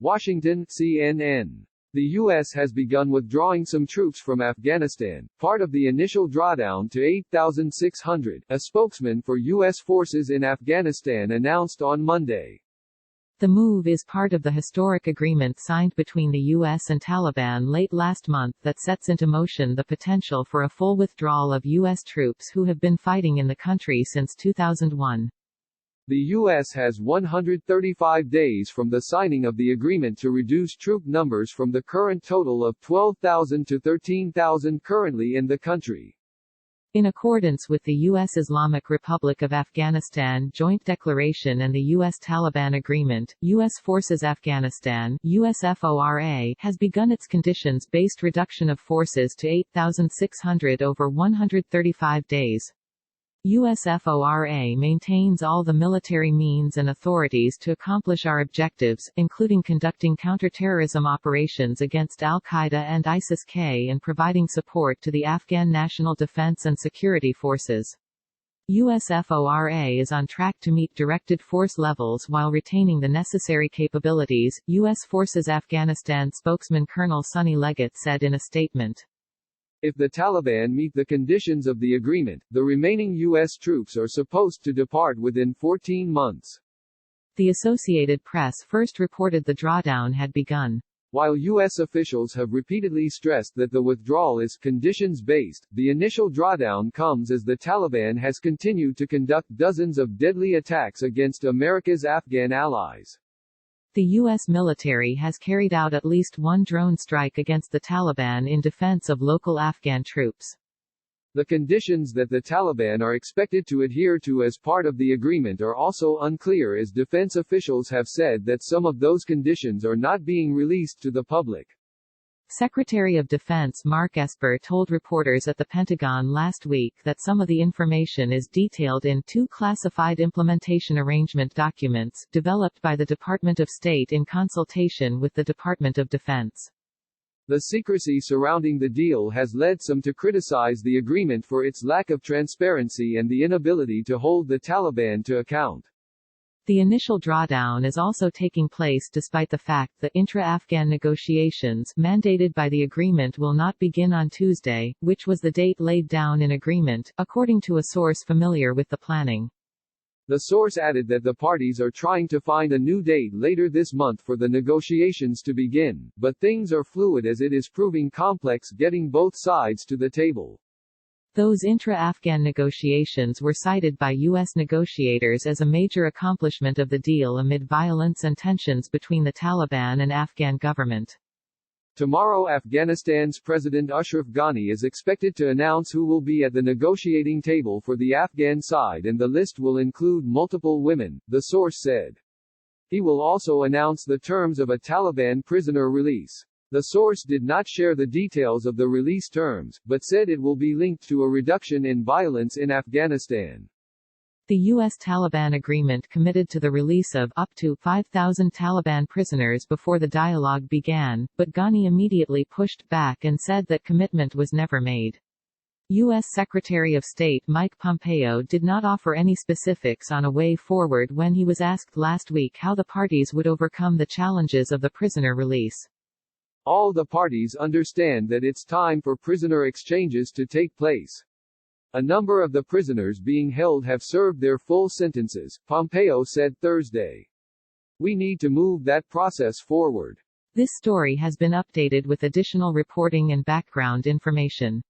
Washington, CNN. The U.S. has begun withdrawing some troops from Afghanistan, part of the initial drawdown to 8,600, a spokesman for U.S. forces in Afghanistan announced on Monday. The move is part of the historic agreement signed between the U.S. and Taliban late last month that sets into motion the potential for a full withdrawal of U.S. troops who have been fighting in the country since 2001. The U.S. has 135 days from the signing of the agreement to reduce troop numbers from the current total of 12,000 to 13,000 currently in the country. In accordance with the U.S. Islamic Republic of Afghanistan Joint Declaration and the U.S. Taliban Agreement, U.S. Forces Afghanistan USFORA has begun its conditions-based reduction of forces to 8,600 over 135 days. USFORA maintains all the military means and authorities to accomplish our objectives, including conducting counterterrorism operations against al-Qaeda and ISIS-K and providing support to the Afghan National Defense and Security Forces. USFORA is on track to meet directed force levels while retaining the necessary capabilities, U.S. Forces Afghanistan spokesman Colonel Sonny Leggett said in a statement. If the Taliban meet the conditions of the agreement, the remaining U.S. troops are supposed to depart within 14 months. The Associated Press first reported the drawdown had begun. While U.S. officials have repeatedly stressed that the withdrawal is conditions-based, the initial drawdown comes as the Taliban has continued to conduct dozens of deadly attacks against America's Afghan allies. The U.S. military has carried out at least one drone strike against the Taliban in defense of local Afghan troops. The conditions that the Taliban are expected to adhere to as part of the agreement are also unclear, as defense officials have said that some of those conditions are not being released to the public. Secretary of Defense Mark Esper told reporters at the Pentagon last week that some of the information is detailed in two classified implementation arrangement documents, developed by the Department of State in consultation with the Department of Defense. The secrecy surrounding the deal has led some to criticize the agreement for its lack of transparency and the inability to hold the Taliban to account. The initial drawdown is also taking place despite the fact that intra-Afghan negotiations, mandated by the agreement, will not begin on Tuesday, which was the date laid down in agreement, according to a source familiar with the planning. The source added that the parties are trying to find a new date later this month for the negotiations to begin, but things are fluid as it is proving complex getting both sides to the table. Those intra-Afghan negotiations were cited by U.S. negotiators as a major accomplishment of the deal amid violence and tensions between the Taliban and Afghan government. Tomorrow, Afghanistan's President Ashraf Ghani is expected to announce who will be at the negotiating table for the Afghan side, and the list will include multiple women, the source said. He will also announce the terms of a Taliban prisoner release. The source did not share the details of the release terms, but said it will be linked to a reduction in violence in Afghanistan. The U.S. Taliban agreement committed to the release of up to 5,000 Taliban prisoners before the dialogue began, but Ghani immediately pushed back and said that commitment was never made. U.S. Secretary of State Mike Pompeo did not offer any specifics on a way forward when he was asked last week how the parties would overcome the challenges of the prisoner release. All the parties understand that it's time for prisoner exchanges to take place. A number of the prisoners being held have served their full sentences, Pompeo said Thursday. We need to move that process forward. This story has been updated with additional reporting and background information.